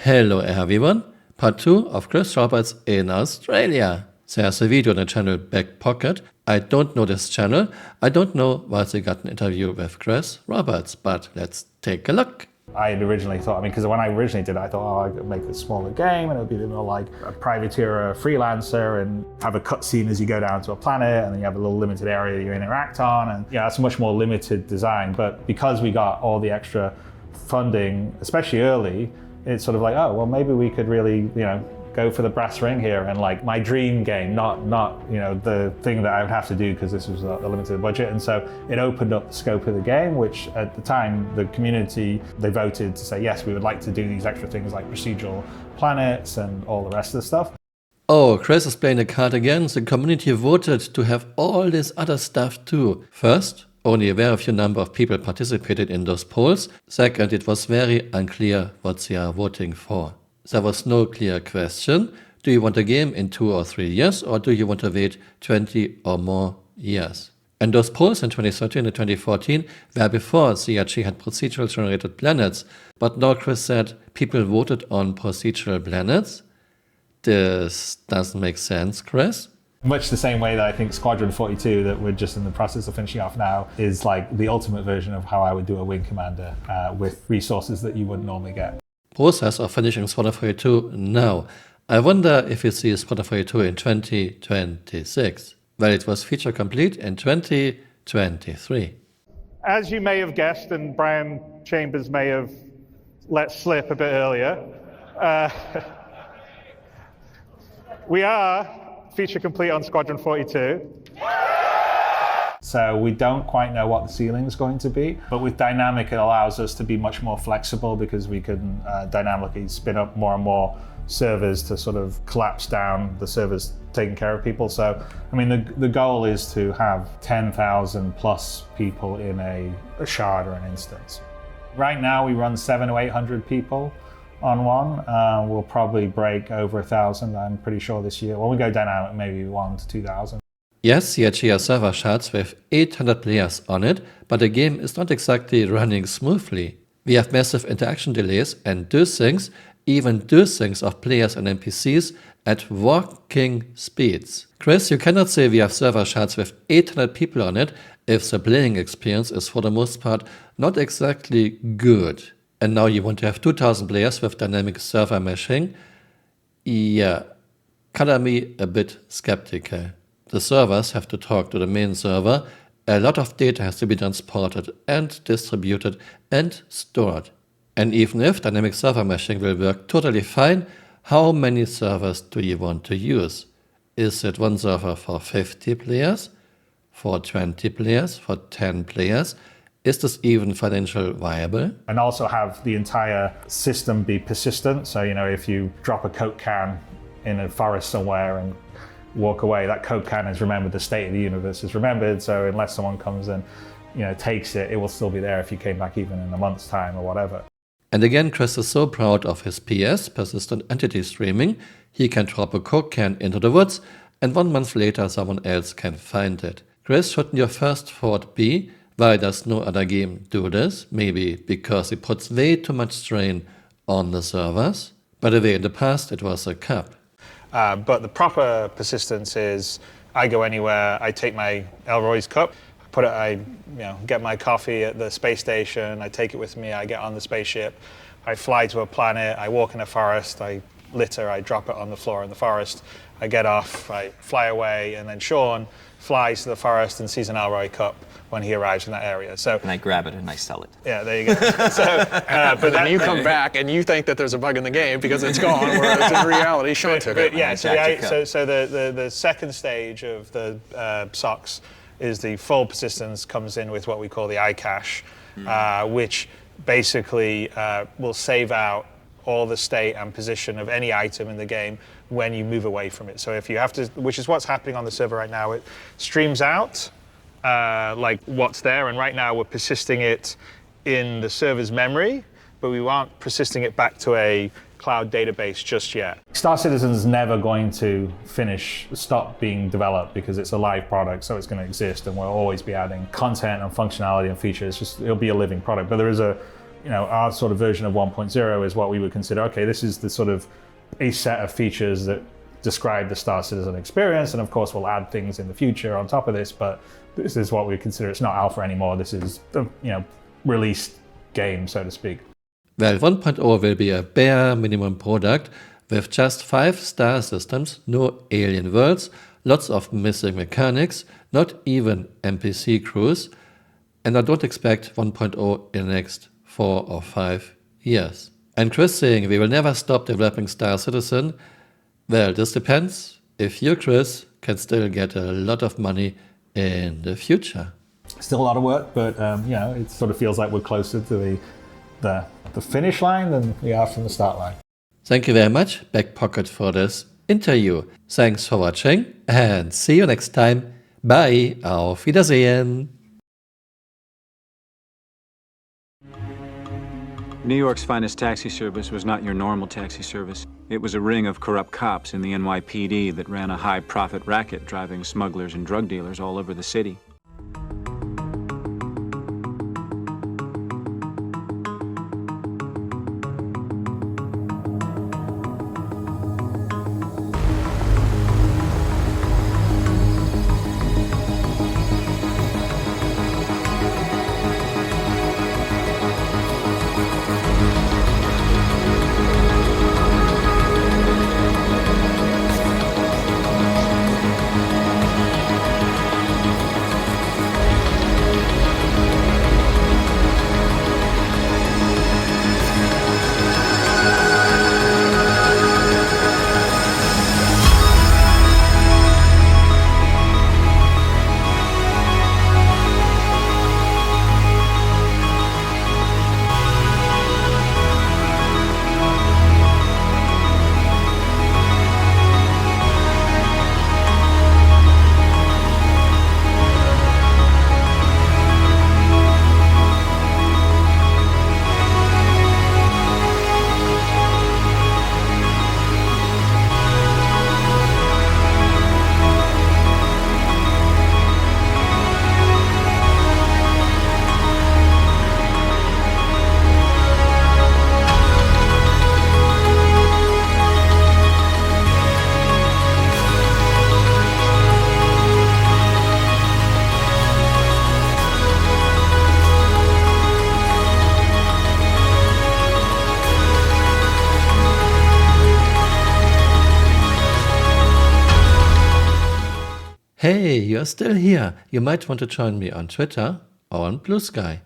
Hello everyone, part 2 of Chris Roberts in Australia. There's a video on the channel Back Pocket. I don't know this channel. I don't know why they got an interview with Chris Roberts, but let's take a look. I had originally thought, because when I originally did it, I thought, oh, I could make a smaller game and it would be more like a privateer or a freelancer and have a cutscene as you go down to a planet and then you have a little limited area you interact on. And yeah, that's a much more limited design. But because we got all the extra funding, especially early, it's sort of like, oh, well, maybe we could really, go for the brass ring here and like my dream game, not the thing that I would have to do because this was a limited budget. And so it opened up the scope of the game, which at the time the community, they voted to say, yes, we would like to do these extra things like procedural planets and all the rest of the stuff. Oh, Chris is playing the card again. The community voted to have all this other stuff too. First, only a very few number of people participated in those polls. Second, it was very unclear what they are voting for. There was no clear question. Do you want a game in 2 or 3 years, or do you want to wait 20 or more years? And those polls in 2013 and 2014 were before CRG had procedural generated planets. But now Chris said people voted on procedural planets. This doesn't make sense, Chris. Much the same way that I think Squadron 42, that we're just in the process of finishing off now, is like the ultimate version of how I would do a wing commander with resources that you wouldn't normally get. Process of finishing Squadron 42 now. I wonder if we see Squadron 42 in 2026. Well, it was feature complete in 2023. As you may have guessed, and Brian Chambers may have let slip a bit earlier, we are feature complete on Squadron 42. So we don't quite know what the ceiling is going to be, but with dynamic it allows us to be much more flexible because we can dynamically spin up more and more servers to sort of collapse down the servers taking care of people. So, I mean, the goal is to have 10,000 plus people in a shard or an instance. Right now we run 700 to 800 people on one. We'll probably break over 1,000, I'm pretty sure, this year. When we go dynamic, maybe 1,000 to 2,000. Yes, CRG has server shards with 800 players on it, but the game is not exactly running smoothly. We have massive interaction delays and even dosings of players and NPCs at walking speeds. Chris, you cannot say we have server shards with 800 people on it if the playing experience is for the most part not exactly good. And now you want to have 2,000 players with dynamic server meshing? Yeah, color me a bit skeptical. The servers have to talk to the main server. A lot of data has to be transported and distributed and stored. And even if dynamic server meshing will work totally fine, how many servers do you want to use? Is it one server for 50 players? For 20 players? For 10 players? Is this even financially viable? And also have the entire system be persistent. So, if you drop a Coke can in a forest somewhere and walk away, that Coke can is remembered, the state of the universe is remembered. So unless someone comes and, takes it, it will still be there if you came back even in a month's time or whatever. And again, Chris is so proud of his PS, persistent entity streaming. He can drop a Coke can into the woods and 1 month later someone else can find it. Chris, shouldn't your first thought be, why does no other game do this? Maybe because it puts way too much strain on the servers. By the way, in the past it was a cup. But the proper persistence is I go anywhere, I take my Elroy's cup, put it, I get my coffee at the space station, I take it with me, I get on the spaceship, I fly to a planet, I walk in a forest, I litter, I drop it on the floor in the forest, I get off, I fly away, and then Sean flies to the forest and sees an Elroy cup when he arrives in that area. So, and I grab it and I sell it. Yeah, there you go. But then you come back and you think that there's a bug in the game because it's gone, whereas in reality, Sean took it. Yeah, so the second stage of the SOCs is the full persistence comes in with what we call the iCache, which basically will save out all the state and position of any item in the game when you move away from it. So if you have to, which is what's happening on the server right now, it streams out like what's there, and right now we're persisting it in the server's memory, but we aren't persisting it back to a cloud database just yet. Star Citizen's never going to stop being developed because it's a live product, so it's going to exist and we'll always be adding content and functionality and features. It'll be a living product, but there is a Our sort of version of 1.0 is what we would consider, okay, this is the sort of a set of features that describe the Star Citizen experience, and of course we'll add things in the future on top of this, but this is what we consider. It's not alpha anymore. This is the released game, so to speak. Well, 1.0 will be a bare minimum product with just 5 star systems, no alien worlds, lots of missing mechanics, not even NPC crews, and I don't expect 1.0 in the next 4 or 5 years. And Chris saying we will never stop developing Star Citizen, well, this depends if you, Chris, can still get a lot of money in the future. Still a lot of work, but it sort of feels like we're closer to the finish line than we are from the start line. Thank you very much, Backpocket, for this interview. Thanks for watching and see you next time. Bye, auf Wiedersehen. New York's finest taxi service was not your normal taxi service. It was a ring of corrupt cops in the NYPD that ran a high-profit racket driving smugglers and drug dealers all over the city. Hey, you're still here. You might want to join me on Twitter or on Blue Sky.